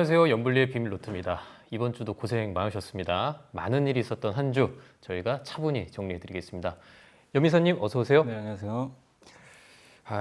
안녕하세요. 연불리의 비밀 노트입니다. 이번 주도 고생 많으셨습니다. 많은 일이 있었던 한 주 저희가 차분히 정리해드리겠습니다. 연미사님 어서 오세요. 네, 안녕하세요.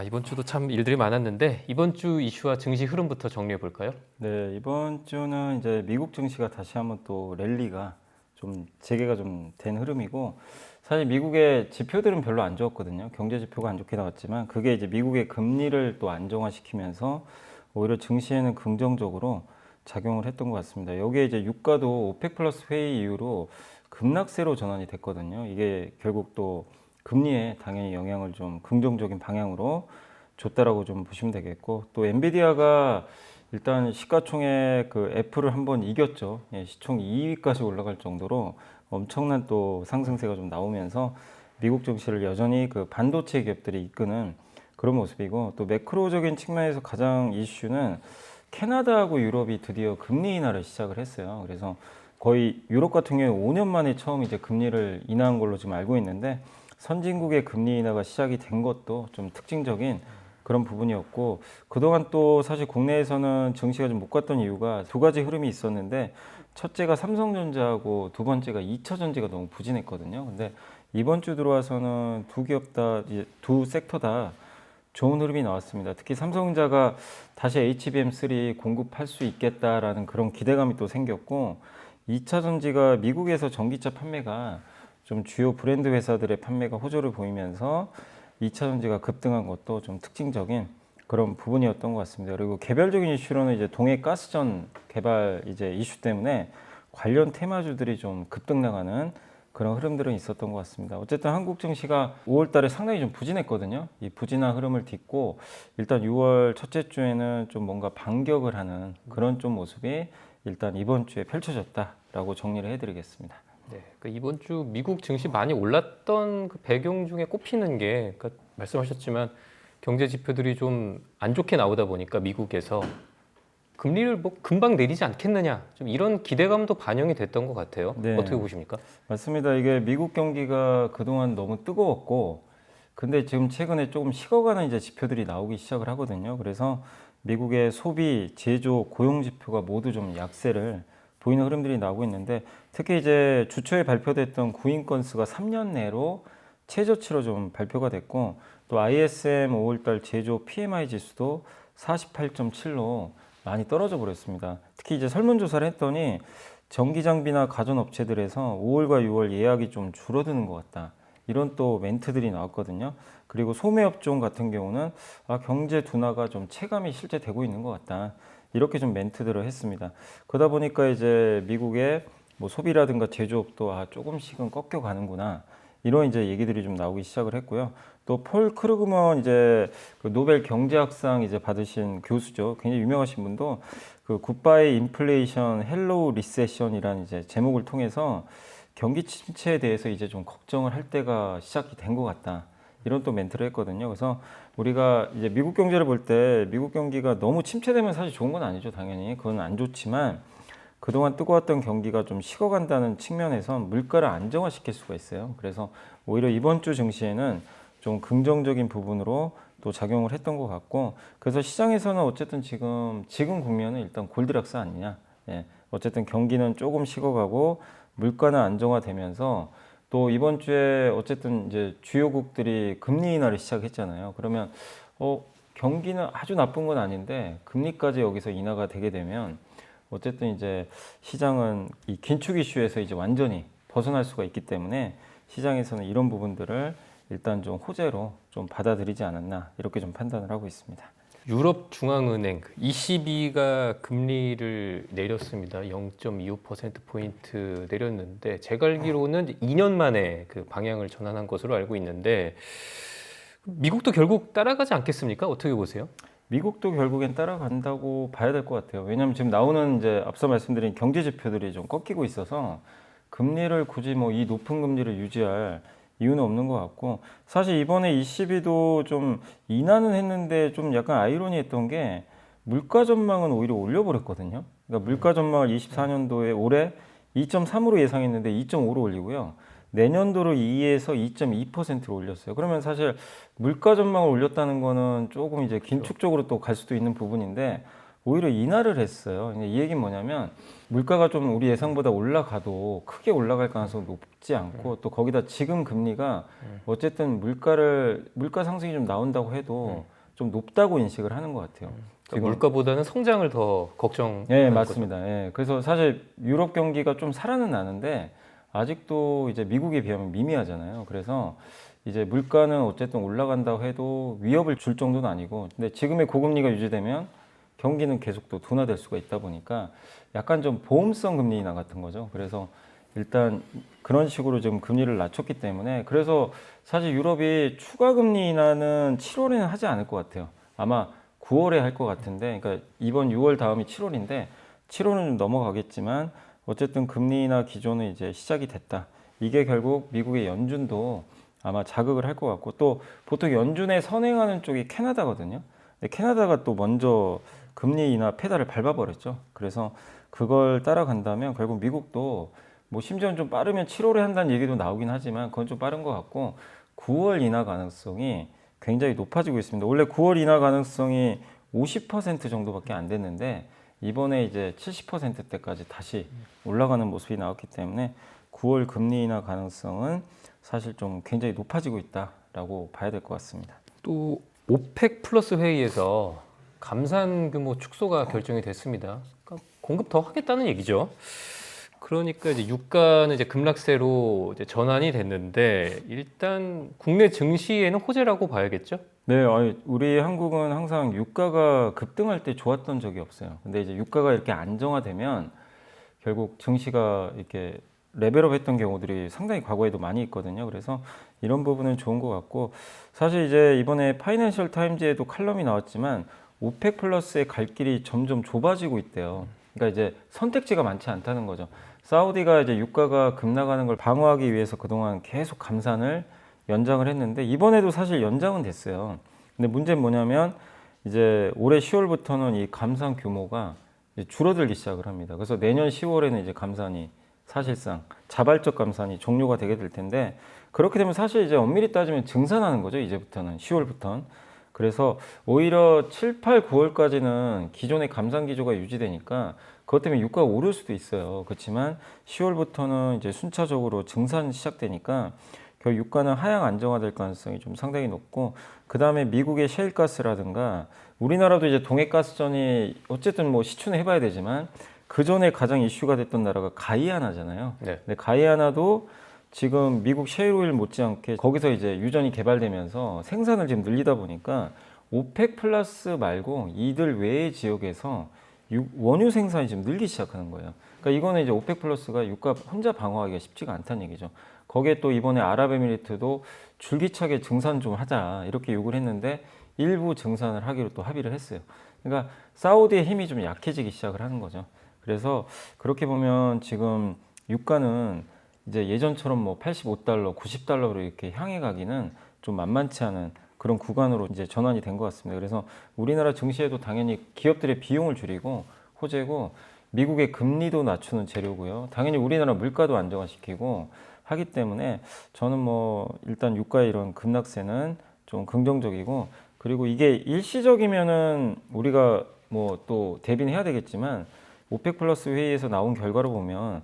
이번 주도 참 일들이 많았는데 이번 주 이슈와 증시 흐름부터 정리해 볼까요? 네, 이번 주는 이제 미국 증시가 다시 한번 또 랠리가 좀 재개가 좀 된 흐름이고, 사실 미국의 지표들은 별로 안 좋았거든요. 경제 지표가 안 좋게 나왔지만 그게 이제 미국의 금리를 또 안정화시키면서 오히려 증시에는 긍정적으로 작용을 했던 것 같습니다. 여기에 이제 유가도 오펙 플러스 회의 이후로 급락세로 전환이 됐거든요. 이게 결국 또 금리에 당연히 영향을 좀 긍정적인 방향으로 줬다라고 좀 보시면 되겠고, 또 엔비디아가 일단 시가총액 그 애플을 한번 이겼죠. 예, 시총 2위까지 올라갈 정도로 엄청난 또 상승세가 좀 나오면서 미국 증시를 여전히 그 반도체 기업들이 이끄는 그런 모습이고, 또 매크로적인 측면에서 가장 이슈는 캐나다하고 유럽이 드디어 금리 인하를 시작을 했어요. 그래서 거의 유럽 같은 경우에 5년 만에 처음 이제 금리를 인하한 걸로 지금 알고 있는데, 선진국의 금리 인하가 시작이 된 것도 좀 특징적인 그런 부분이었고, 그동안 또 사실 국내에서는 증시가 좀 못 갔던 이유가 두 가지 흐름이 있었는데, 첫째가 삼성전자하고 두 번째가 2차전지가 너무 부진했거든요. 근데 이번 주 들어와서는 두 기업 다, 두 섹터 다 좋은 흐름이 나왔습니다. 특히 삼성전자가 다시 HBM3 공급할 수 있겠다라는 그런 기대감이 또 생겼고, 2차전지가 미국에서 전기차 판매가 좀 주요 브랜드 회사들의 판매가 호조를 보이면서 2차전지가 급등한 것도 좀 특징적인 그런 부분이었던 것 같습니다. 그리고 개별적인 이슈로는 이제 동해 가스전 개발 이제 이슈 때문에 관련 테마주들이 좀 급등 나가는 그런 흐름들은 있었던 것 같습니다. 어쨌든 한국 증시가 5월 달에 상당히 좀 부진했거든요. 이 부진한 흐름을 딛고 일단 6월 첫째 주에는 좀 뭔가 반격을 하는 그런 좀 모습이 일단 이번 주에 펼쳐졌다라고 정리를 해드리겠습니다. 네, 이번 주 미국 증시 많이 올랐던 그 배경 중에 꼽히는 게 말씀하셨지만 경제 지표들이 좀 안 좋게 나오다 보니까 미국에서 금리를 뭐 금방 내리지 않겠느냐 좀 이런 기대감도 반영이 됐던 것 같아요. 네, 어떻게 보십니까? 맞습니다. 이게 미국 경기가 그동안 너무 뜨거웠고, 근데 지금 최근에 조금 식어가는 이제 지표들이 나오기 시작을 하거든요. 그래서 미국의 소비, 제조, 고용 지표가 모두 좀 약세를 보이는 흐름들이 나오고 있는데, 특히 이제 주초에 발표됐던 구인 건수가 3년 내로 최저치로 좀 발표가 됐고, 또 ISM 5월달 제조 PMI 지수도 48.7로 많이 떨어져 버렸습니다. 특히 이제 설문조사를 했더니 전기 장비나 가전업체들에서 5월과 6월 예약이 좀 줄어드는 것 같다, 이런 또 멘트들이 나왔거든요. 그리고 소매업종 같은 경우는 경제 둔화가 좀 체감이 실제 되고 있는 것 같다, 이렇게 좀 멘트들을 했습니다. 그러다 보니까 이제 미국의 뭐 소비라든가 제조업도 조금씩은 꺾여가는구나, 이런 이제 얘기들이 좀 나오기 시작을 했고요. 또 폴 크루그먼 이제 그 노벨 경제학상 이제 받으신 교수죠. 굉장히 유명하신 분도 그 굿바이 인플레이션 헬로우 리세션이라는 이제 제목을 통해서 경기 침체에 대해서 이제 좀 걱정을 할 때가 시작이 된 것 같다, 이런 또 멘트를 했거든요. 그래서 우리가 이제 미국 경제를 볼 때 미국 경기가 너무 침체되면 사실 좋은 건 아니죠. 당연히 그건 안 좋지만, 그동안 뜨거웠던 경기가 좀 식어간다는 측면에선 물가를 안정화시킬 수가 있어요. 그래서 오히려 이번 주 증시에는 좀 긍정적인 부분으로 또 작용을 했던 것 같고, 그래서 시장에서는 어쨌든 지금 국면은 일단 골드락스 아니냐. 예, 어쨌든 경기는 조금 식어가고 물가는 안정화되면서, 또 이번 주에 어쨌든 이제 주요국들이 금리 인하를 시작했잖아요. 그러면 경기는 아주 나쁜 건 아닌데 금리까지 여기서 인하가 되게 되면 어쨌든 이제 시장은 이 긴축 이슈에서 이제 완전히 벗어날 수가 있기 때문에 시장에서는 이런 부분들을 일단 좀 호재로 좀 받아들이지 않았나, 이렇게 좀 판단을 하고 있습니다. 유럽 중앙은행 ECB가 금리를 내렸습니다. 0.25%포인트 내렸는데 제가 알기로는 2년 만에 그 방향을 전환한 것으로 알고 있는데 미국도 결국 따라가지 않겠습니까? 어떻게 보세요? 미국도 결국엔 따라간다고 봐야 될 것 같아요. 왜냐하면 지금 나오는 이제 앞서 말씀드린 경제 지표들이 좀 꺾이고 있어서 금리를 굳이 뭐 이 높은 금리를 유지할 이유는 없는 것 같고, 사실 이번에 ECB도 좀 인하는 했는데 좀 약간 아이러니했던 게 물가 전망은 오히려 올려버렸거든요. 그러니까 물가 전망을 24년도에 올해 2.3으로 예상했는데 2.5로 올리고요. 내년도로 2에서 2.2%로 올렸어요. 그러면 사실 물가 전망을 올렸다는 거는 조금 이제 긴축적으로 또 갈 수도 있는 부분인데, 오히려 인하를 했어요. 이 얘기는 뭐냐면 물가가 좀 우리 예상보다 올라가도 크게 올라갈 가능성이 높지 않고 또 거기다 지금 금리가 어쨌든 물가 상승이 좀 나온다고 해도 좀 높다고 인식을 하는 것 같아요. 그러니까 물가보다는 성장을 더 걱정. 네, 맞습니다. 예. 그래서 사실 유럽 경기가 좀 살아는 나는데 아직도 이제 미국에 비하면 미미하잖아요. 그래서 이제 물가는 어쨌든 올라간다고 해도 위협을 줄 정도는 아니고, 근데 지금의 고금리가 유지되면 경기는 계속 또 둔화될 수가 있다 보니까 약간 좀 보험성 금리 인하 같은 거죠. 그래서 일단 그런 식으로 지금 금리를 낮췄기 때문에 그래서 사실 유럽이 추가 금리 인하는 7월에는 하지 않을 것 같아요. 아마 9월에 할 것 같은데, 그러니까 이번 6월 다음이 7월인데 7월은 좀 넘어가겠지만 어쨌든 금리 인하 기조는 이제 시작이 됐다. 이게 결국 미국의 연준도 아마 자극을 할 것 같고, 또 보통 연준에 선행하는 쪽이 캐나다거든요. 근데 캐나다가 또 먼저 금리 인하 페달을 밟아버렸죠. 그래서 그걸 따라간다면 결국 미국도 뭐 심지어는 좀 빠르면 7월에 한다는 얘기도 나오긴 하지만 그건 좀 빠른 것 같고 9월 인하 가능성이 굉장히 높아지고 있습니다. 원래 9월 인하 가능성이 50% 정도밖에 안 됐는데 이번에 이제 70%대까지 다시 올라가는 모습이 나왔기 때문에 9월 금리 인하 가능성은 사실 좀 굉장히 높아지고 있다라고 봐야 될 것 같습니다. 또 오펙 플러스 회의에서 감산 규모 축소가 결정이 됐습니다. 그러니까 공급 더 하겠다는 얘기죠. 그러니까 이제 유가는 이제 급락세로 이제 전환이 됐는데 일단 국내 증시에는 호재라고 봐야겠죠? 네, 우리 한국은 항상 유가가 급등할 때 좋았던 적이 없어요. 근데 이제 유가가 이렇게 안정화되면 결국 증시가 이렇게 레벨업 했던 경우들이 상당히 과거에도 많이 있거든요. 그래서 이런 부분은 좋은 것 같고, 사실 이제 이번에 파이낸셜 타임즈에도 칼럼이 나왔지만 오펙 플러스의 갈 길이 점점 좁아지고 있대요. 그러니까 이제 선택지가 많지 않다는 거죠. 사우디가 이제 유가가 급락하는 걸 방어하기 위해서 그동안 계속 감산을 연장을 했는데 이번에도 사실 연장은 됐어요. 근데 문제는 뭐냐면 이제 올해 10월부터는 이 감산 규모가 이제 줄어들기 시작을 합니다. 그래서 내년 10월에는 이제 감산이 사실상 자발적 감산이 종료가 되게 될 텐데, 그렇게 되면 사실 이제 엄밀히 따지면 증산하는 거죠. 이제부터는 10월부터는. 그래서 오히려 7, 8, 9월까지는 기존의 감산 기조가 유지되니까 그것 때문에 유가가 오를 수도 있어요. 그렇지만 10월부터는 이제 순차적으로 증산이 시작되니까 결국 유가는 하향 안정화될 가능성이 좀 상당히 높고, 그 다음에 미국의 셰일가스라든가 우리나라도 이제 동해가스전이 어쨌든 뭐 시추는 해봐야 되지만 그 전에 가장 이슈가 됐던 나라가 가이아나잖아요. 네. 근데 가이아나도 지금 미국 셰일오일 못지않게 거기서 이제 유전이 개발되면서 생산을 지금 늘리다 보니까 오펙 플러스 말고 이들 외의 지역에서 원유 생산이 지금 늘기 시작하는 거예요. 그러니까 이거는 이제 오펙 플러스가 유가 혼자 방어하기가 쉽지가 않다는 얘기죠. 거기에 또 이번에 아랍에미리트도 줄기차게 증산 좀 하자 이렇게 요구를 했는데 일부 증산을 하기로 또 합의를 했어요. 그러니까 사우디의 힘이 좀 약해지기 시작을 하는 거죠. 그래서 그렇게 보면 지금 유가는 이제 예전처럼 뭐 85달러, 90달러로 이렇게 향해 가기는 좀 만만치 않은 그런 구간으로 이제 전환이 된 것 같습니다. 그래서 우리나라 증시에도 당연히 기업들의 비용을 줄이고 호재고, 미국의 금리도 낮추는 재료고요. 당연히 우리나라 물가도 안정화시키고 하기 때문에 저는 뭐 일단 유가의 이런 급락세는 좀 긍정적이고, 그리고 이게 일시적이면은 우리가 뭐 또 대비는 해야 되겠지만 오펙 플러스 회의에서 나온 결과로 보면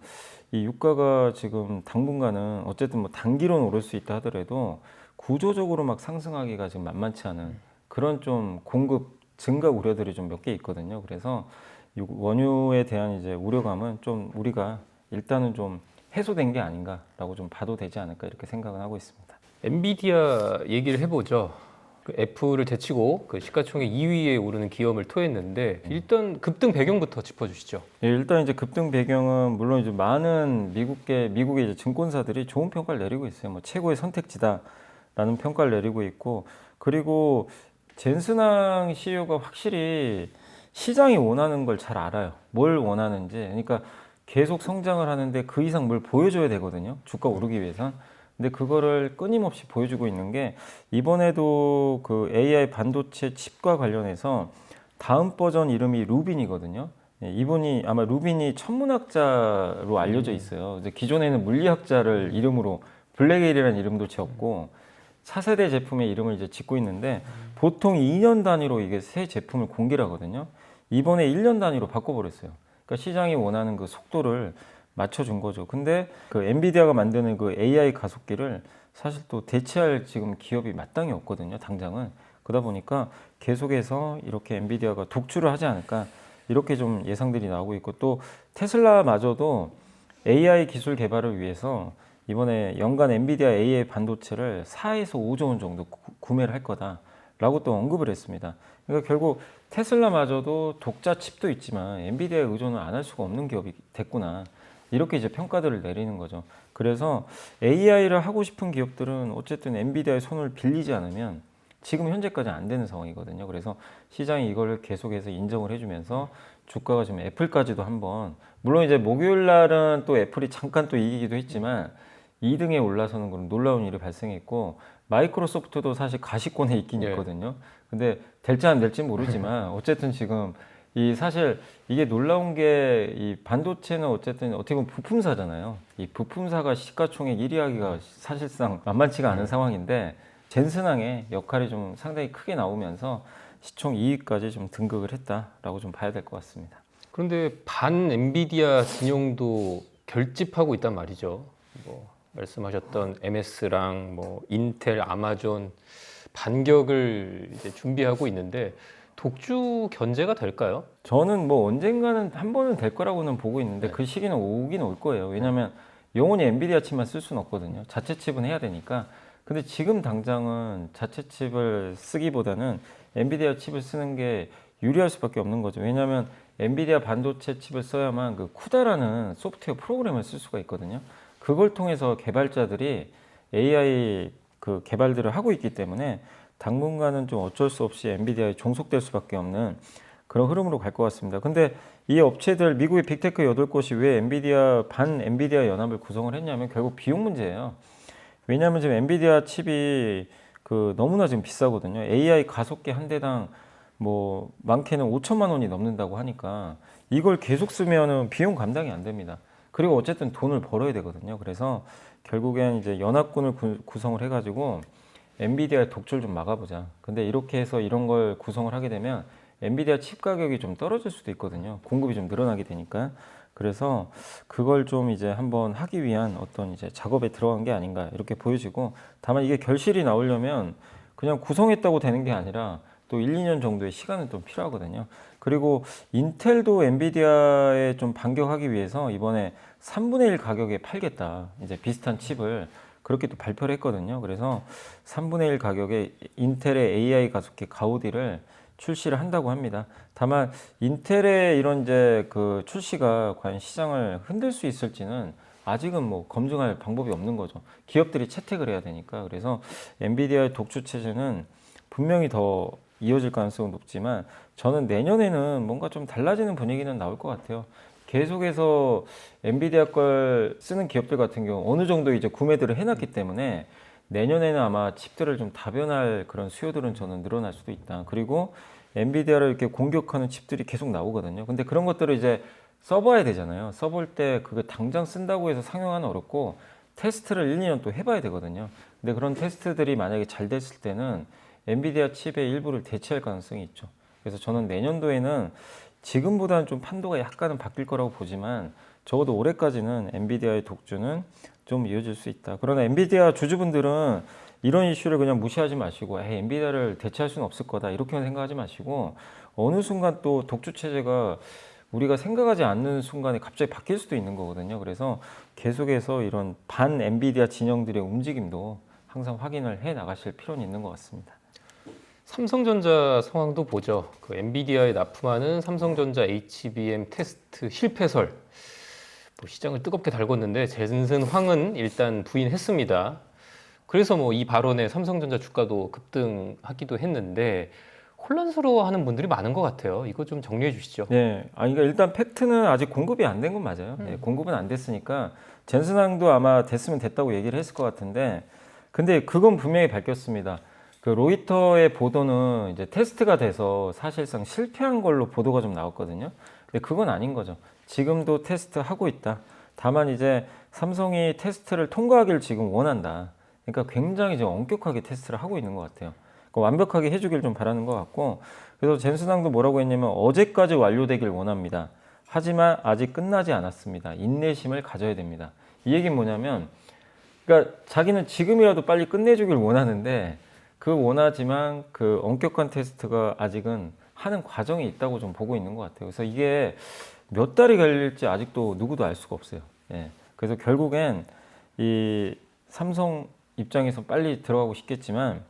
이 유가가 지금 당분간은 어쨌든 뭐 단기로는 오를 수 있다 하더라도 구조적으로 막 상승하기가 지금 만만치 않은 그런 좀 공급 증가 우려들이 좀 몇 개 있거든요. 그래서 원유에 대한 이제 우려감은 좀 우리가 일단은 좀 해소된 게 아닌가라고 좀 봐도 되지 않을까 이렇게 생각은 하고 있습니다. 엔비디아 얘기를 해보죠. 그 애플을 제치고 그 시가총액 2위에 오르는 기업을 토했는데 일단 급등 배경부터 짚어주시죠. 예, 일단 이제 급등 배경은 물론 이제 많은 미국의 이제 증권사들이 좋은 평가를 내리고 있어요. 뭐 최고의 선택지다라는 평가를 내리고 있고, 그리고 젠슨왕 CEO가 확실히 시장이 원하는 걸 잘 알아요. 뭘 원하는지. 그러니까 계속 성장을 하는데 그 이상 뭘 보여줘야 되거든요. 주가 오르기 위해선. 근데 그거를 끊임없이 보여주고 있는 게 이번에도 그 AI 반도체 칩과 관련해서 다음 버전 이름이 루빈이거든요. 예, 이분이 아마 루빈이 천문학자로 알려져 있어요. 이제 기존에는 물리학자를 이름으로 블랙에일이라는 이름도 지었고 차세대 제품의 이름을 이제 짓고 있는데 보통 2년 단위로 이게 새 제품을 공개를 하거든요. 이번에 1년 단위로 바꿔버렸어요. 그러니까 시장이 원하는 그 속도를 맞춰준 거죠. 근데 그 엔비디아가 만드는 그 AI 가속기를 사실 또 대체할 지금 기업이 마땅히 없거든요. 당장은. 그러다 보니까 계속해서 이렇게 엔비디아가 독주를 하지 않을까 이렇게 좀 예상들이 나오고 있고, 또 테슬라마저도 AI 기술 개발을 위해서 이번에 연간 엔비디아 AI 반도체를 4에서 5조 원 정도 구매를 할 거다라고 또 언급을 했습니다. 그러니까 결국 테슬라마저도 독자 칩도 있지만 엔비디아에 의존을 안 할 수가 없는 기업이 됐구나, 이렇게 이제 평가들을 내리는 거죠. 그래서 AI를 하고 싶은 기업들은 어쨌든 엔비디아의 손을 빌리지 않으면 지금 현재까지 안 되는 상황이거든요. 그래서 시장이 이걸 계속해서 인정을 해주면서 주가가 지금 애플까지도 한번, 물론 이제 목요일 날은 또 애플이 잠깐 또 이기기도 했지만 2등에 올라서는 그런 놀라운 일이 발생했고, 마이크로소프트도 사실 가시권에 있긴 예. 있거든요. 근데 될지 안 될지 모르지만 어쨌든 지금 이 사실 이게 놀라운 게, 이 반도체는 어쨌든 어떻게 보면 부품사잖아요. 이 부품사가 시가총액 1위 하기가 사실상 만만치가 않은 상황인데, 젠슨항의 역할이 좀 상당히 크게 나오면서 시총 2위까지 좀 등극을 했다라고 좀 봐야 될 것 같습니다. 그런데 반 엔비디아 진영도 결집하고 있단 말이죠. 뭐 말씀하셨던 MS랑 뭐 인텔, 아마존 반격을 이제 준비하고 있는데 독주 견제가 될까요? 저는 뭐 언젠가는 한 번은 될 거라고는 보고 있는데 네. 그 시기는 오긴 올 거예요. 왜냐하면 영원히 엔비디아 칩만 쓸 수는 없거든요. 자체 칩은 해야 되니까. 근데 지금 당장은 자체 칩을 쓰기보다는 엔비디아 칩을 쓰는 게 유리할 수밖에 없는 거죠. 왜냐하면 엔비디아 반도체 칩을 써야만 그 쿠다라는 소프트웨어 프로그램을 쓸 수가 있거든요. 그걸 통해서 개발자들이 AI 그 개발들을 하고 있기 때문에 당분간은 좀 어쩔 수 없이 엔비디아에 종속될 수밖에 없는 그런 흐름으로 갈 것 같습니다. 근데 이 업체들, 미국의 빅테크 8곳이 왜 반 엔비디아 연합을 구성을 했냐면 결국 비용 문제예요. 왜냐하면 지금 엔비디아 칩이 그 너무나 지금 비싸거든요. AI 가속기 한 대당 뭐 많게는 5천만 원이 넘는다고 하니까 이걸 계속 쓰면은 비용 감당이 안 됩니다. 그리고 어쨌든 돈을 벌어야 되거든요. 그래서 결국엔 이제 연합군을 구성을 해가지고 엔비디아의 독주를 좀 막아보자. 근데 이렇게 해서 이런 걸 구성을 하게 되면 엔비디아 칩 가격이 좀 떨어질 수도 있거든요. 공급이 좀 늘어나게 되니까. 그래서 그걸 좀 이제 한번 하기 위한 어떤 이제 작업에 들어간 게 아닌가 이렇게 보여지고, 다만 이게 결실이 나오려면 그냥 구성했다고 되는 게 아니라 또 1, 2년 정도의 시간은 좀 필요하거든요. 그리고 인텔도 엔비디아에 좀 반격하기 위해서 이번에 3분의 1 가격에 팔겠다. 이제 비슷한 칩을 그렇게 또 발표를 했거든요. 그래서 3분의 1 가격에 인텔의 AI 가속기 가우디를 출시를 한다고 합니다. 다만 인텔의 이런 이제 그 출시가 과연 시장을 흔들 수 있을지는 아직은 뭐 검증할 방법이 없는 거죠. 기업들이 채택을 해야 되니까. 그래서 엔비디아의 독주 체제는 분명히 더 이어질 가능성은 높지만 저는 내년에는 뭔가 좀 달라지는 분위기는 나올 것 같아요. 계속해서 엔비디아 걸 쓰는 기업들 같은 경우 어느 정도 이제 구매들을 해놨기 때문에 내년에는 아마 칩들을 좀 다변할 그런 수요들은 저는 늘어날 수도 있다. 그리고 엔비디아를 이렇게 공격하는 칩들이 계속 나오거든요. 근데 그런 것들을 이제 써봐야 되잖아요. 써볼 때 그거 당장 쓴다고 해서 상용화는 어렵고 테스트를 1, 2년 또 해봐야 되거든요. 근데 그런 테스트들이 만약에 잘 됐을 때는 엔비디아 칩의 일부를 대체할 가능성이 있죠. 그래서 저는 내년도에는 지금보다는 좀 판도가 약간은 바뀔 거라고 보지만 적어도 올해까지는 엔비디아의 독주는 좀 이어질 수 있다. 그러나 엔비디아 주주분들은 이런 이슈를 그냥 무시하지 마시고 엔비디아를 대체할 수는 없을 거다 이렇게만 생각하지 마시고, 어느 순간 또 독주 체제가 우리가 생각하지 않는 순간에 갑자기 바뀔 수도 있는 거거든요. 그래서 계속해서 이런 반 엔비디아 진영들의 움직임도 항상 확인을 해 나가실 필요는 있는 것 같습니다. 삼성전자 상황도 보죠. 그 엔비디아에 납품하는 삼성전자 HBM 테스트 실패설. 뭐 시장을 뜨겁게 달궜는데 젠슨 황은 일단 부인했습니다. 그래서 뭐 이 발언에 삼성전자 주가도 급등하기도 했는데 혼란스러워하는 분들이 많은 것 같아요. 이거 좀 정리해 주시죠. 네, 그러니까 일단 팩트는 아직 공급이 안 된 건 맞아요. 네, 공급은 안 됐으니까 젠슨항도 아마 됐으면 됐다고 얘기를 했을 것 같은데, 근데 그건 분명히 밝혔습니다. 그 로이터의 보도는 이제 테스트가 돼서 사실상 실패한 걸로 보도가 좀 나왔거든요. 근데 그건 아닌 거죠. 지금도 테스트 하고 있다. 다만 이제 삼성이 테스트를 통과하길 지금 원한다. 그러니까 굉장히 지금 엄격하게 테스트를 하고 있는 것 같아요. 완벽하게 해주길 좀 바라는 것 같고, 그래서 젠슨항도 뭐라고 했냐면 어제까지 완료되길 원합니다. 하지만 아직 끝나지 않았습니다. 인내심을 가져야 됩니다. 이 얘기는 뭐냐면, 그러니까 자기는 지금이라도 빨리 끝내주길 원하는데 그 원하지만 그 엄격한 테스트가 아직은 하는 과정이 있다고 좀 보고 있는 것 같아요. 그래서 이게 몇 달이 걸릴지 아직도 누구도 알 수가 없어요. 예. 그래서 결국엔 이 삼성 입장에서 빨리 들어가고 싶겠지만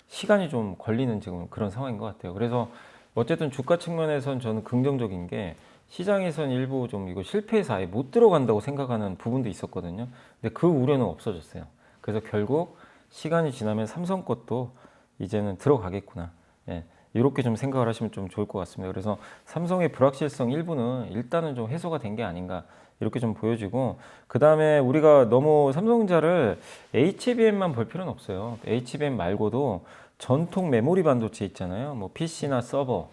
시간이 좀 걸리는 지금 그런 상황인 것 같아요. 그래서 어쨌든 주가 측면에선 저는 긍정적인 게 시장에선 일부 좀 이거 실패해서 아예 못 들어간다고 생각하는 부분도 있었거든요. 근데 그 우려는 없어졌어요. 그래서 결국 시간이 지나면 삼성 것도 이제는 들어가겠구나. 예, 이렇게 좀 생각을 하시면 좀 좋을 것 같습니다. 그래서 삼성의 불확실성 일부는 일단은 좀 해소가 된 게 아닌가 이렇게 좀 보여지고, 그 다음에 우리가 너무 삼성전자를 HBM만 볼 필요는 없어요. HBM 말고도 전통 메모리 반도체 있잖아요. 뭐 PC나 서버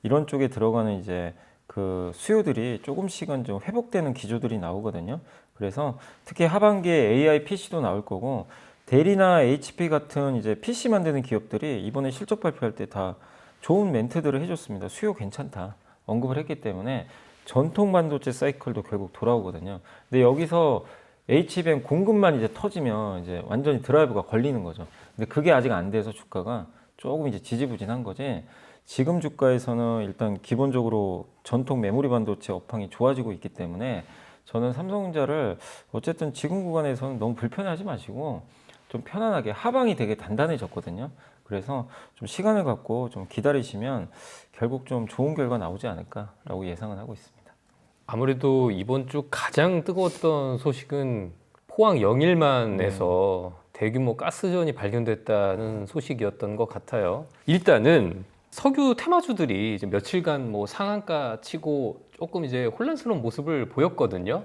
이런 쪽에 들어가는 이제 그 수요들이 조금씩은 좀 회복되는 기조들이 나오거든요. 그래서 특히 하반기에 AI PC도 나올 거고, 델이나 HP 같은 이제 PC 만드는 기업들이 이번에 실적 발표할 때 다 좋은 멘트들을 해줬습니다. 수요 괜찮다 언급을 했기 때문에 전통 반도체 사이클도 결국 돌아오거든요. 근데 여기서 HBM 공급만 이제 터지면 이제 완전히 드라이브가 걸리는 거죠. 근데 그게 아직 안 돼서 주가가 조금 이제 지지부진한 거지. 지금 주가에서는 일단 기본적으로 전통 메모리 반도체 업황이 좋아지고 있기 때문에 저는 삼성전자를 어쨌든 지금 구간에서는 너무 불편해하지 마시고 좀 편안하게, 하방이 되게 단단해졌거든요. 그래서 좀 시간을 갖고 좀 기다리시면 결국 좀 좋은 결과 나오지 않을까라고 예상은 하고 있습니다. 아무래도 이번 주 가장 뜨거웠던 소식은 포항 영일만에서 대규모 가스전이 발견됐다는 소식이었던 것 같아요. 일단은 석유 테마주들이 이제 며칠간 뭐 상한가 치고 조금 이제 혼란스러운 모습을 보였거든요.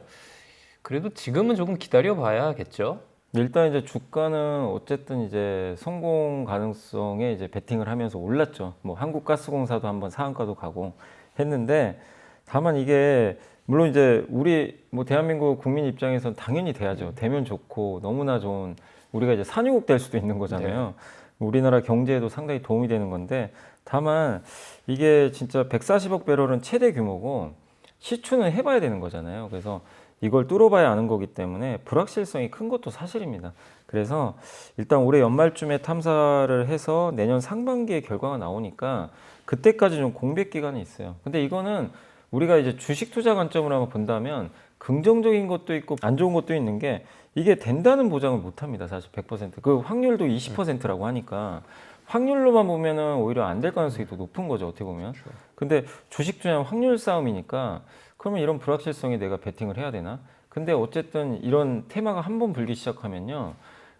그래도 지금은 조금 기다려 봐야겠죠. 일단 이제 주가는 어쨌든 이제 성공 가능성에 이제 베팅을 하면서 올랐죠. 뭐 한국가스공사도 한번 상한가도 가고 했는데, 다만 이게 물론 이제 우리 뭐 대한민국 국민 입장에서는 당연히 돼야죠. 되면 좋고 너무나 좋은, 우리가 이제 산유국 될 수도 있는 거잖아요. 우리나라 경제에도 상당히 도움이 되는 건데, 다만 이게 진짜 140억 배럴은 최대 규모고 시추는 해봐야 되는 거잖아요. 그래서 이걸 뚫어봐야 아는 거기 때문에 불확실성이 큰 것도 사실입니다. 그래서 일단 올해 연말쯤에 탐사를 해서 내년 상반기에 결과가 나오니까 그때까지 좀 공백 기간이 있어요. 근데 이거는 우리가 이제 주식 투자 관점으로 한번 본다면 긍정적인 것도 있고 안 좋은 것도 있는 게, 이게 된다는 보장을 못 합니다. 사실 100%. 그 확률도 20%라고 하니까 확률로만 보면은 오히려 안 될 가능성이 더 높은 거죠, 어떻게 보면. 근데 주식 투자는 확률 싸움이니까 그러면 이런 불확실성에 내가 베팅을 해야 되나? 근데 어쨌든 이런 테마가 한번 불기 시작하면요,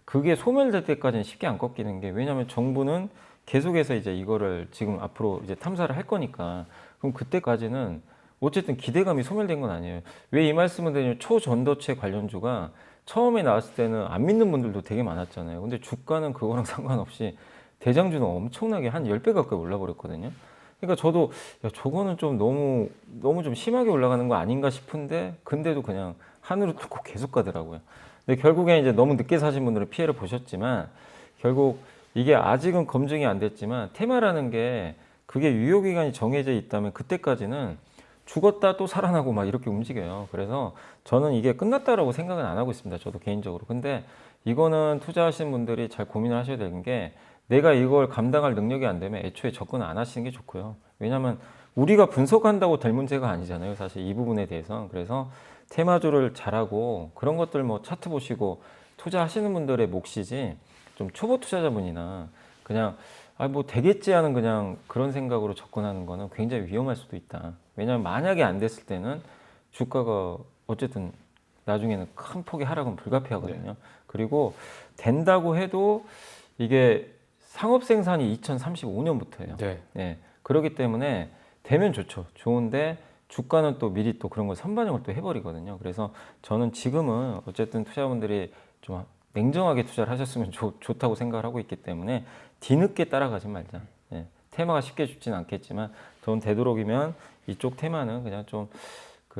그게 소멸될 때까지는 쉽게 안 꺾이는 게, 왜냐하면 정부는 계속해서 이제 이거를 지금 앞으로 이제 탐사를 할 거니까, 그럼 그때까지는 어쨌든 기대감이 소멸된 건 아니에요. 왜 이 말씀을 드리냐면, 초전도체 관련주가 처음에 나왔을 때는 안 믿는 분들도 되게 많았잖아요. 근데 주가는 그거랑 상관없이 대장주는 엄청나게 한 10배 가까이 올라버렸거든요. 그러니까 저도 야, 저거는 좀 너무 좀 심하게 올라가는 거 아닌가 싶은데, 근데도 그냥 하늘을 뚫고 계속 가더라고요. 근데 결국엔 이제 너무 늦게 사신 분들은 피해를 보셨지만, 결국 이게 아직은 검증이 안 됐지만 테마라는 게 그게 유효 기간이 정해져 있다면 그때까지는 죽었다 또 살아나고 막 이렇게 움직여요. 그래서 저는 이게 끝났다라고 생각은 안 하고 있습니다. 저도 개인적으로. 근데 이거는 투자하시는 분들이 잘 고민을 하셔야 되는 게, 내가 이걸 감당할 능력이 안 되면 애초에 접근 안 하시는 게 좋고요. 왜냐하면 우리가 분석한다고 될 문제가 아니잖아요. 사실 이 부분에 대해서. 그래서 테마주를 잘하고 그런 것들 뭐 차트 보시고 투자하시는 분들의 몫이지, 좀 초보 투자자분이나 그냥 아 뭐 되겠지 하는 그냥 그런 생각으로 접근하는 거는 굉장히 위험할 수도 있다. 왜냐하면 만약에 안 됐을 때는 주가가 어쨌든 나중에는 큰 폭의 하락은 불가피하거든요. 그리고 된다고 해도 이게 상업 생산이 2035년부터예요. 네. 그렇기 때문에 되면 좋죠. 좋은데 주가는 또 미리 또 그런 걸 선반영을 또 해버리거든요. 그래서 저는 지금은 어쨌든 투자분들이 좀 냉정하게 투자를 하셨으면 좋다고 생각을 하고 있기 때문에 뒤늦게 따라가지 말자. 네. 테마가 쉽게 죽지는 않겠지만 저는 되도록이면 이쪽 테마는 그냥 좀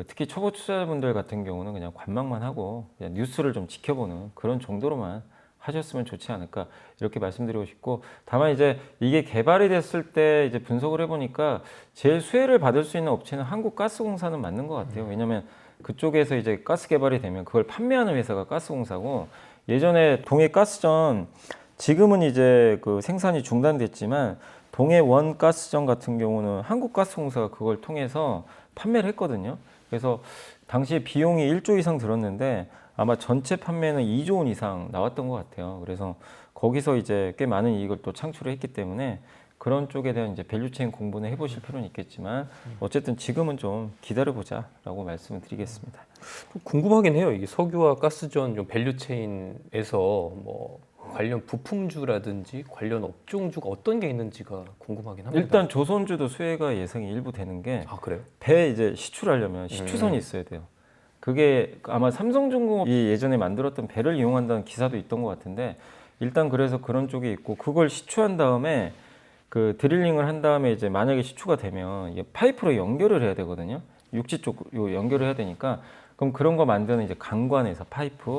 특히 초보 투자자분들 같은 경우는 그냥 관망만 하고 그냥 뉴스를 좀 지켜보는 그런 정도로만 하셨으면 좋지 않을까 이렇게 말씀드리고 싶고, 다만 이제 이게 개발이 됐을 때 이제 분석을 해보니까 제일 수혜를 받을 수 있는 업체는 한국가스공사는 맞는 것 같아요. 왜냐하면 그쪽에서 이제 가스 개발이 되면 그걸 판매하는 회사가 가스공사고, 예전에 동해가스전 지금은 이제 그 생산이 중단됐지만 동해원가스전 같은 경우는 한국가스공사가 그걸 통해서 판매를 했거든요. 그래서 당시에 비용이 1조 이상 들었는데 아마 전체 판매는 2조 원 이상 나왔던 것 같아요. 그래서 거기서 이제 꽤 많은 이익을 또 창출을 했기 때문에 그런 쪽에 대한 이제 밸류체인 공부는 해보실 필요는 있겠지만, 어쨌든 지금은 좀 기다려보자라고 말씀을 드리겠습니다. 궁금하긴 해요. 이게 석유와 가스전 좀 밸류체인에서 뭐 관련 부품주라든지 관련 업종주가 어떤 게 있는지가 궁금하긴 합니다. 일단 조선주도 수혜가 예상이 일부 되는 게, 아 그래요? 배 이제 시출하려면 시추선이 있어야 돼요. 그게 아마 삼성중공업이 예전에 만들었던 배를 이용한다는 기사도 있던 것 같은데, 일단 그래서 그런 쪽이 있고, 그걸 시추한 다음에 그 드릴링을 한 다음에 이제 만약에 시추가 되면 이게 파이프로 연결을 해야 되거든요. 육지 쪽 연결을 해야 되니까, 그럼 그런 거 만드는 이제 강관회사 파이프,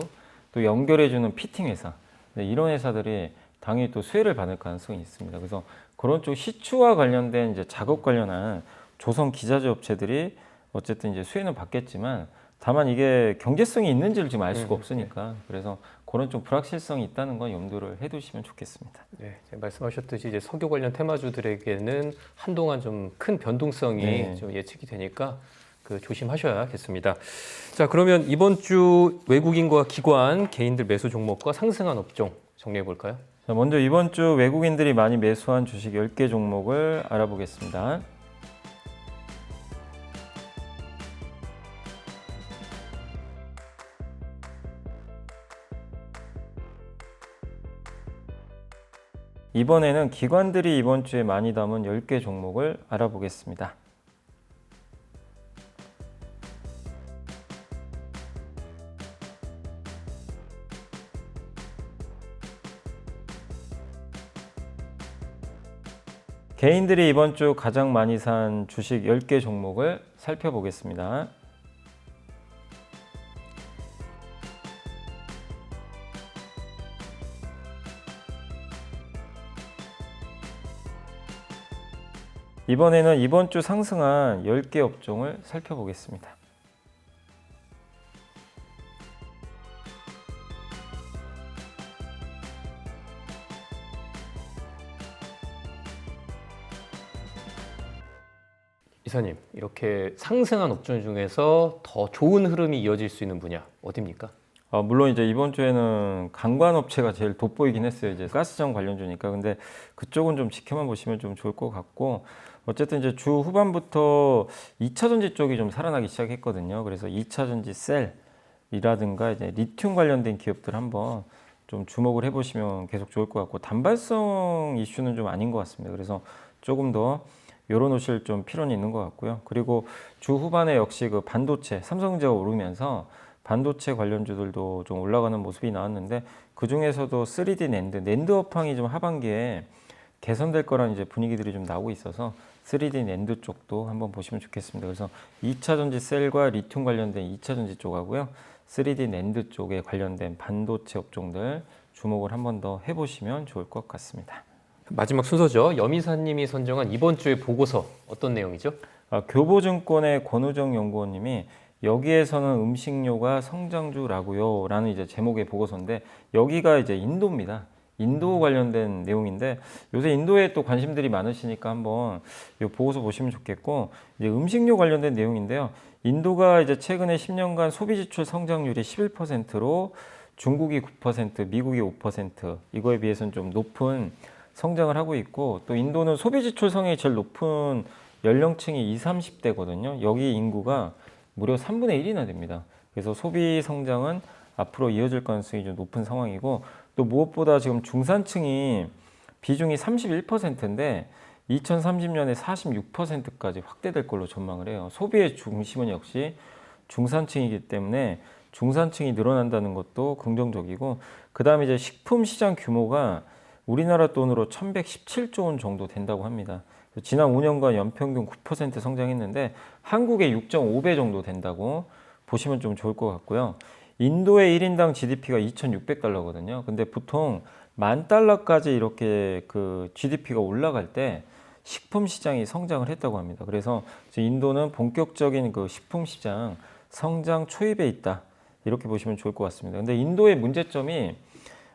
또 연결해주는 피팅 회사, 이런 회사들이 당연히 또 수혜를 받을 가능성이 있습니다. 그래서 그런 쪽 시추와 관련된 이제 작업 관련한 조선 기자재 업체들이 어쨌든 이제 수혜는 받겠지만, 다만 이게 경제성이 있는지를 지금 알 수가 없으니까, 그래서 그런 좀 불확실성이 있다는 건 염두를 해두시면 좋겠습니다. 네, 말씀하셨듯이 이제 석유 관련 테마주들에게는 한동안 좀 큰 변동성이 네. 좀 예측이 되니까 그 조심하셔야겠습니다. 자, 그러면 이번 주 외국인과 기관, 개인들 매수 종목과 상승한 업종 정리해 볼까요? 자, 먼저 이번 주 외국인들이 많이 매수한 주식 10개 종목을 알아보겠습니다. 이번에는 기관들이 이번 주에 많이 담은 10개 종목을 알아보겠습니다. 개인들이 이번 주 가장 많이 산 주식 10개 종목을 살펴보겠습니다. 이번에는 이번 주 상승한 10개 업종을 살펴보겠습니다. 이사님, 이렇게 상승한 업종 중에서 더 좋은 흐름이 이어질 수 있는 분야 어디입니까? 물론 이제 이번 주에는 강관업체가 제일 돋보이긴 했어요. 이제 가스전 관련주니까. 근데 그쪽은 좀 지켜만 보시면 좀 좋을 것 같고, 어쨌든 이제 주 후반부터 2차 전지 쪽이 좀 살아나기 시작했거든요. 그래서 2차 전지 셀이라든가 이제 리튬 관련된 기업들 한번 좀 주목을 해보시면 계속 좋을 것 같고, 단발성 이슈는 좀 아닌 것 같습니다. 그래서 조금 더 열어놓으실 좀 필요는 있는 것 같고요. 그리고 주 후반에 역시 그 반도체, 삼성전자가 오르면서 반도체 관련주들도 좀 올라가는 모습이 나왔는데, 그 중에서도 3D 낸드 업황이 좀 하반기에 개선될 거라는 이제 분위기들이 좀 나오고 있어서 3D 낸드 쪽도 한번 보시면 좋겠습니다. 그래서 2차 전지 셀과 리튬 관련된 2차 전지 쪽하고요, 3D 낸드 쪽에 관련된 반도체 업종들 주목을 한번 더 해보시면 좋을 것 같습니다. 마지막 순서죠. 염이사님이 선정한 이번 주의 보고서 어떤 내용이죠? 교보증권의 권우정 연구원님이 여기에서는 음식료가 성장주라고요 라는 이제 제목의 보고서인데, 여기가 이제 인도입니다. 인도 관련된 내용인데, 요새 인도에 또 관심들이 많으시니까 한번 이 보고서 보시면 좋겠고, 이제 음식료 관련된 내용인데요. 인도가 이제 최근에 10년간 소비 지출 성장률이 11%로 중국이 9%, 미국이 5%, 이거에 비해서는 좀 높은 성장을 하고 있고, 또 인도는 소비 지출 성향이 제일 높은 연령층이 20, 30대거든요. 여기 인구가 무려 3분의 1이나 됩니다. 그래서 소비 성장은 앞으로 이어질 가능성이 좀 높은 상황이고, 또 무엇보다 지금 중산층이 비중이 31%인데 2030년에 46%까지 확대될 걸로 전망을 해요. 소비의 중심은 역시 중산층이기 때문에 중산층이 늘어난다는 것도 긍정적이고, 그 다음에 이제 식품 시장 규모가 우리나라 돈으로 1117조 원 정도 된다고 합니다. 지난 5년간 연평균 9% 성장했는데 한국의 6.5배 정도 된다고 보시면 좀 좋을 것 같고요. 인도의 1인당 GDP가 2,600달러거든요. 근데 보통 10,000달러까지 이렇게 그 GDP가 올라갈 때 식품 시장이 성장을 했다고 합니다. 그래서 인도는 본격적인 그 식품 시장 성장 초입에 있다. 이렇게 보시면 좋을 것 같습니다. 근데 인도의 문제점이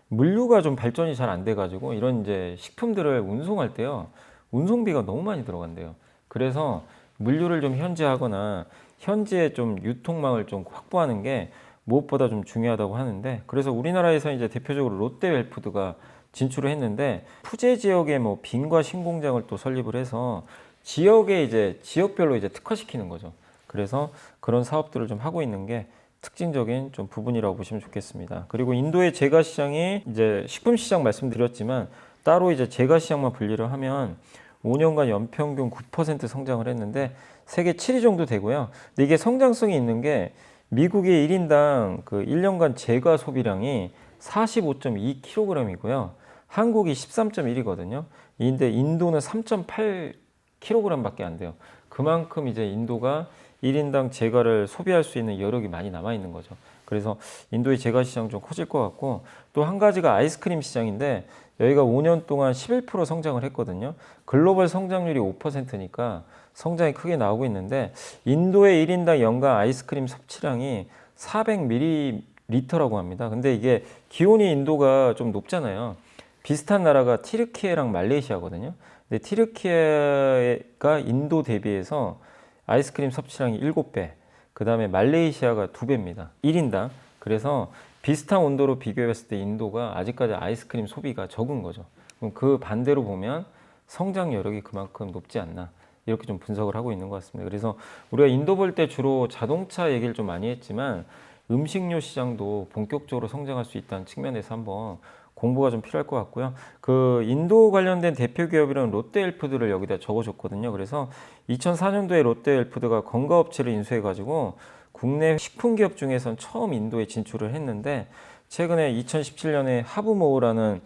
물류가 좀 발전이 잘 안 돼가지고 이런 이제 식품들을 운송할 때요. 운송비가 너무 많이 들어간대요. 그래서 물류를 좀 현지하거나 현지에 좀 유통망을 좀 확보하는 게 무엇보다 좀 중요하다고 하는데, 그래서 우리나라에서 이제 대표적으로 롯데웰푸드가 진출을 했는데 푸제 지역에 뭐 빈과 신공장을 또 설립을 해서 지역에 이제 지역별로 이제 특화시키는 거죠. 그래서 그런 사업들을 좀 하고 있는 게 특징적인 좀 부분이라고 보시면 좋겠습니다. 그리고 인도의 제과 시장이 이제 식품 시장 말씀드렸지만 따로 이제 제과 시장만 분리를 하면 5년간 연평균 9% 성장을 했는데 세계 7위 정도 되고요. 근데 이게 성장성이 있는 게 미국의 1인당 그 1년간 제과 소비량이 45.2kg이고요. 한국이 13.1이거든요. 근데 인도는 3.8kg밖에 안 돼요. 그만큼 이제 인도가 1인당 제과를 소비할 수 있는 여력이 많이 남아 있는 거죠. 그래서 인도의 제과 시장 좀 커질 것 같고, 또 한 가지가 아이스크림 시장인데 여기가 5년 동안 11% 성장을 했거든요. 글로벌 성장률이 5%니까 성장이 크게 나오고 있는데 인도의 1인당 연간 아이스크림 섭취량이 400ml라고 합니다. 근데 이게 기온이 인도가 좀 높잖아요. 비슷한 나라가 티르키예랑 말레이시아거든요. 근데 티르키예가 인도 대비해서 아이스크림 섭취량이 7배, 그 다음에 말레이시아가 2배입니다. 1인당. 그래서 비슷한 온도로 비교했을 때 인도가 아직까지 아이스크림 소비가 적은 거죠. 그럼 그 반대로 보면 성장 여력이 그만큼 높지 않나, 이렇게 좀 분석을 하고 있는 것 같습니다. 그래서 우리가 인도 볼 때 주로 자동차 얘기를 좀 많이 했지만 음식료 시장도 본격적으로 성장할 수 있다는 측면에서 한번 공부가 좀 필요할 것 같고요. 그 인도 관련된 대표 기업이라는 롯데웰푸드를 여기다 적어줬거든요. 그래서 2004년도에 롯데웰푸드가 건가업체를 인수해가지고 국내 식품 기업 중에선 처음 인도에 진출을 했는데, 최근에 2017년에 하브모어라는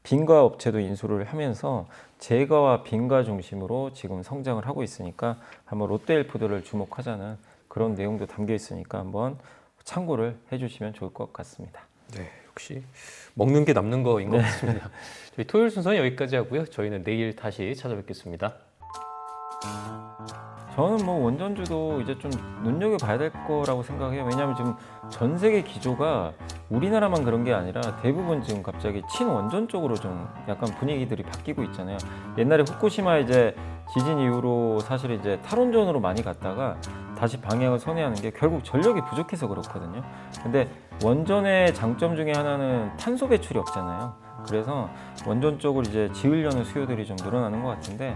빈과 업체도 인수를 하면서 제과와 빈과 중심으로 지금 성장을 하고 있으니까 한번 롯데웰푸드를 주목하자는 그런 내용도 담겨 있으니까 한번 참고를 해주시면 좋을 것 같습니다. 네, 역시 먹는 게 남는 거인 것 같습니다. 저희 토요일 순서는 여기까지 하고요. 저희는 내일 다시 찾아뵙겠습니다. 저는 뭐 원전주도 이제 좀 눈여겨봐야 될 거라고 생각해요. 왜냐하면 지금 전 세계 기조가 우리나라만 그런 게 아니라 대부분 지금 갑자기 친원전 쪽으로 좀 약간 분위기들이 바뀌고 있잖아요. 옛날에 후쿠시마 이제 지진 이후로 사실 이제 탈원전으로 많이 갔다가 다시 방향을 선회하는 게 결국 전력이 부족해서 그렇거든요. 근데 원전의 장점 중에 하나는 탄소 배출이 없잖아요. 그래서 원전 쪽을 이제 지으려는 수요들이 좀 늘어나는 것 같은데,